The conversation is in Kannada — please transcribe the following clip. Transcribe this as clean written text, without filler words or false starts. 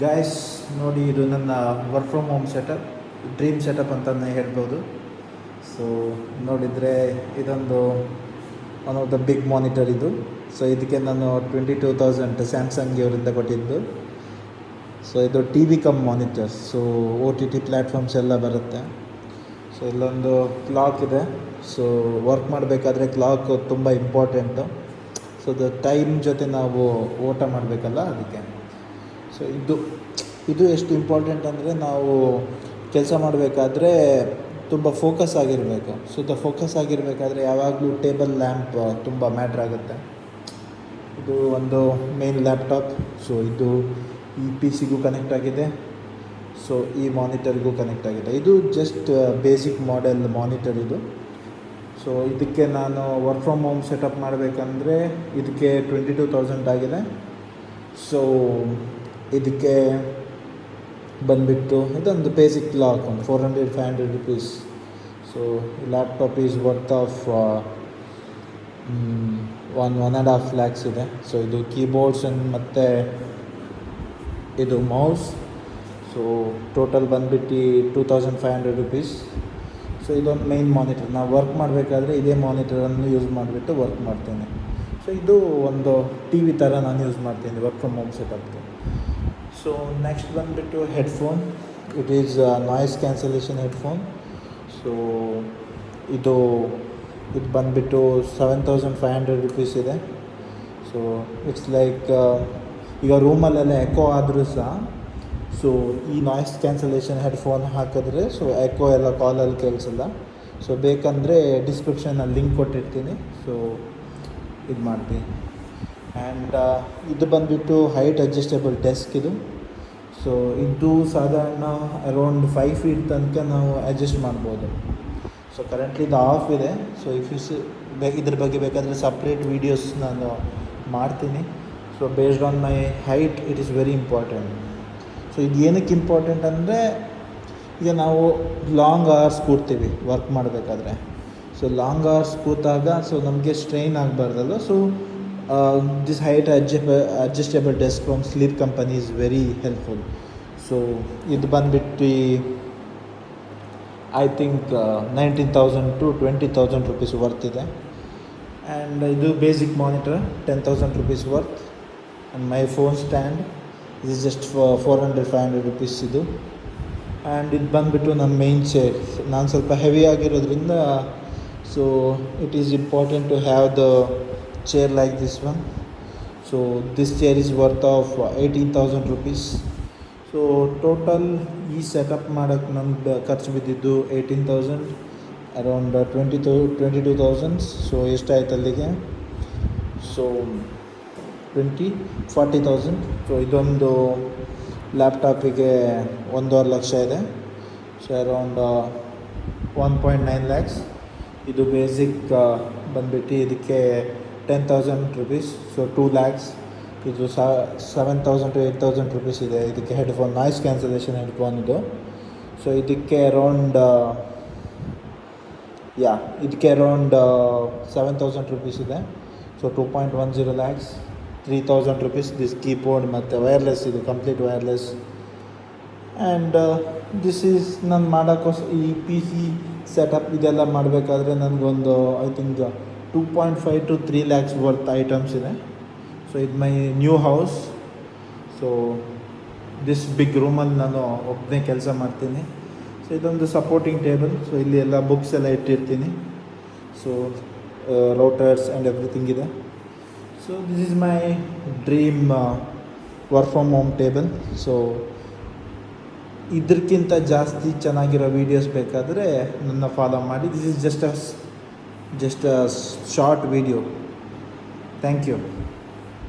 ಗಾಯ್ಸ್ ನೋಡಿ, ಇದು ನನ್ನ work from home setup, dream setup ಅಂತಲೇ ಹೇಳ್ಬೋದು. ಸೊ ನೋಡಿದರೆ ಇದೊಂದು one of the big monitor ಇದು. ಸೊ ಇದಕ್ಕೆ ನಾನು 22,000 ಸ್ಯಾಮ್ಸಂಗ್ ಇವರಿಂದ ಕೊಟ್ಟಿದ್ದು. ಸೊ ಇದು T V cum monitor. So OTT platforms ಎಲ್ಲ ಬರುತ್ತೆ. ಸೊ ಇಲ್ಲೊಂದು ಕ್ಲಾಕ್ ಇದೆ. ಸೊ ವರ್ಕ್ ಮಾಡಬೇಕಾದ್ರೆ ಕ್ಲಾಕ್ ತುಂಬ ಇಂಪಾರ್ಟೆಂಟು. ಸೊ ದ ಟೈಮ್ ಜೊತೆ ನಾವು ಓಟ ಮಾಡಬೇಕಲ್ಲ, ಅದಕ್ಕೆ. ಸೊ ಇದು ಎಷ್ಟು ಇಂಪಾರ್ಟೆಂಟ್ ಅಂದರೆ, ನಾವು ಕೆಲಸ ಮಾಡಬೇಕಾದ್ರೆ ತುಂಬ ಫೋಕಸ್ ಆಗಿರಬೇಕು. ಸೊ ಫೋಕಸ್ ಆಗಿರಬೇಕಾದ್ರೆ ಯಾವಾಗಲೂ ಟೇಬಲ್ ಲ್ಯಾಂಪ್ ತುಂಬ ಮ್ಯಾಟ್ರ್ ಆಗುತ್ತೆ. ಇದು ಒಂದು ಮೇನ್ ಲ್ಯಾಪ್ಟಾಪ್. ಸೊ ಇದು ಈ PC ಗೂ ಕನೆಕ್ಟ್ ಆಗಿದೆ. ಸೊ ಈ ಮಾನಿಟರ್ಗೂ ಕನೆಕ್ಟ್ ಆಗಿದೆ. ಇದು ಜಸ್ಟ್ ಬೇಸಿಕ್ ಮಾಡೆಲ್ ಮಾನಿಟರ್ ಇದು. ಸೊ ಇದಕ್ಕೆ ನಾನು ವರ್ಕ್ ಫ್ರಮ್ ಹೋಮ್ ಸೆಟಪ್ ಮಾಡಬೇಕಂದ್ರೆ ಇದಕ್ಕೆ 22,000 ಆಗಿದೆ. ಸೊ ಇದಕ್ಕೆ ಬಂದುಬಿಟ್ಟು ಇದೊಂದು ಬೇಸಿಕ್ ಕ್ಲಾಕ್, ಒಂದು 400-500 rupees. ಸೊ ಈ laptop is worth of 1.5 lakhs ಇದೆ. ಸೊ ಇದು ಕೀಬೋರ್ಡ್ಸ್ ಮತ್ತು ಇದು ಮೌಸ್. ಸೊ ಟೋಟಲ್ ಬಂದುಬಿಟ್ಟು 2,500 rupees. ಸೊ ಇದೊಂದು ಮೈನ್ ಮಾನಿಟರ್. ನಾವು ವರ್ಕ್ ಮಾಡಬೇಕಾದ್ರೆ ಇದೇ ಮಾನಿಟರನ್ನು ಯೂಸ್ ಮಾಡಿಬಿಟ್ಟು ವರ್ಕ್ ಮಾಡ್ತೇನೆ. ಸೊ ಇದು ಒಂದು ಟಿ ವಿ ಥರ ನಾನು ಯೂಸ್ ಮಾಡ್ತೀನಿ ವರ್ಕ್ ಫ್ರಮ್ ಹೋಮ್ ಸೆಟಪ್ಗೆ. ಸೊ ನೆಕ್ಸ್ಟ್ ಬಂದುಬಿಟ್ಟು headphone. It is noise cancellation headphone. So ಇದು ಬಂದುಬಿಟ್ಟು 7,500 rupees ಇದೆ. ಸೊ ಇಟ್ಸ್ ಲೈಕ್ ಈಗ ರೂಮಲ್ಲೆಲ್ಲ ಎಕೋ ಆದರೂ ಸಹ, ಸೊ ಈ ನಾಯ್ಸ್ ಕ್ಯಾನ್ಸಲೇಷನ್ ಹೆಡ್ಫೋನ್ ಹಾಕಿದ್ರೆ ಸೊ ಎಕೋ ಎಲ್ಲ ಕಾಲಲ್ಲಿ ಕೇಳಿಸಲ್ಲ. ಸೊ ಬೇಕಂದರೆ ಡಿಸ್ಕ್ರಿಪ್ಷನಲ್ಲಿ ಲಿಂಕ್ ಕೊಟ್ಟಿರ್ತೀನಿ. ಸೊ ಇದು ಮಾಡ್ತೀನಿ. ಆ್ಯಂಡ್ ಇದು ಬಂದುಬಿಟ್ಟು ಹೈಟ್ ಅಡ್ಜಸ್ಟೇಬಲ್ ಡೆಸ್ಕ್ ಇದು. ಸೊ ಇದು ಸಾಧಾರಣ ಅರೌಂಡ್ 5 feet ತನಕ ನಾವು ಅಡ್ಜಸ್ಟ್ ಮಾಡ್ಬೋದು. ಸೊ ಕರೆಂಟ್ಲಿ ಇದು ಆಫ್ ಇದೆ. ಸೊ ಇಫ್ ಯು ಇದ್ರ ಬಗ್ಗೆ ಬೇಕಾದರೆ ಸಪ್ರೇಟ್ ವೀಡಿಯೋಸ್ ನಾನು ಮಾಡ್ತೀನಿ. So based on my height it is very important. So ಇದು ಏನಕ್ಕೆ ಇಂಪಾರ್ಟೆಂಟ್ ಅಂದರೆ, ಈಗ ನಾವು ಲಾಂಗ್ ಅವರ್ಸ್ ಕೂರ್ತೀವಿ ವರ್ಕ್ ಮಾಡಬೇಕಾದ್ರೆ. ಸೊ ಲಾಂಗ್ ಅವರ್ಸ್ ಕೂತಾಗ ಸೊ ನಮಗೆ ಸ್ಟ್ರೈನ್ ಆಗಬಾರ್ದಲ್ಲ. So this height adjustable desk from sleep company is very helpful. So ಇದು ಬಂದುಬಿಟ್ಟು I think 19,000 to 20,000 rupees worth ಇದೆ. ಆ್ಯಂಡ್ ಇದು basic monitor 10,000 rupees worth. And my phone stand is just 400-500 rupees ಇದು. ಆ್ಯಂಡ್ ಇದು ಬಂದುಬಿಟ್ಟು ನನ್ನ ಮೇನ್ ಚೇರ್. ನಾನು ಸ್ವಲ್ಪ ಹೆವಿ ಆಗಿರೋದ್ರಿಂದ so it is important to have the chair like this one. So this chair is worth of 18,000 rupees. So total ಈ ಸೆಟಪ್ ಮಾಡೋಕ್ಕೆ ನಮ್ಗೆ ಖರ್ಚು ಬಿದ್ದಿದ್ದು 18,000, ಅರೌಂಡ್ 22,000. ಸೊ ಎಷ್ಟಾಯ್ತು ಅಲ್ಲಿಗೆ? ಸೊ 40,000. ಸೊ ಇದೊಂದು ಲ್ಯಾಪ್ಟಾಪಿಗೆ 1.5 ಲಕ್ಷ ಇದೆ. So around 1.9 lakhs. ಇದು ಬೇಸಿಕ್ ಬಂದುಬಿಟ್ಟು ಇದಕ್ಕೆ 10,000 rupees. So 2 lakhs. ಇದು 7,000 to 8,000 rupees ಇದೆ. ಇದಕ್ಕೆ ಹೆಡ್ಫೋನ್, ನಾಯ್ಸ್ ಕ್ಯಾನ್ಸಲೇಷನ್ ಹೆಡ್ಫೋನ್ ಇದು. ಸೊ ಇದಕ್ಕೆ ಅರೌಂಡ್ 7,000 rupees ಇದೆ. So 2.10 lakhs. 3,000 rupees this keyboard ಮತ್ತು ವೈರ್ಲೆಸ್, ಇದು complete wireless. And this is ನಾನು ಮಾಡೋಕ್ಕೋಸ್ ಈ PC ಸೆಟಪ್ ಇದೆಲ್ಲ ಮಾಡಬೇಕಾದ್ರೆ ನನಗೊಂದು I think 2.5 to 3 lakhs worth items ಇದೆ. ಸೊ ಇದು my new house. So this big ರೂಮಲ್ಲಿ ನಾನು ಒಬ್ಬನೇ ಕೆಲಸ ಮಾಡ್ತೀನಿ. ಸೊ ಇದೊಂದು ಸಪೋರ್ಟಿಂಗ್ ಟೇಬಲ್. ಸೊ ಇಲ್ಲಿ ಎಲ್ಲ ಬುಕ್ಸ್ ಎಲ್ಲ ಇಟ್ಟಿರ್ತೀನಿ. ಸೊ ರೌಟರ್ಸ್ ಆ್ಯಂಡ್ ಎವ್ರಿಥಿಂಗ್ ಇದೆ. So this is my dream work from home table. So ಇದಕ್ಕಿಂತ ಜಾಸ್ತಿ ಚೆನ್ನಾಗಿರೋ ವೀಡಿಯೋಸ್ ಬೇಕಾದರೆ ನನ್ನ ಫಾಲೋ ಮಾಡಿ. This is just a short video. Thank you.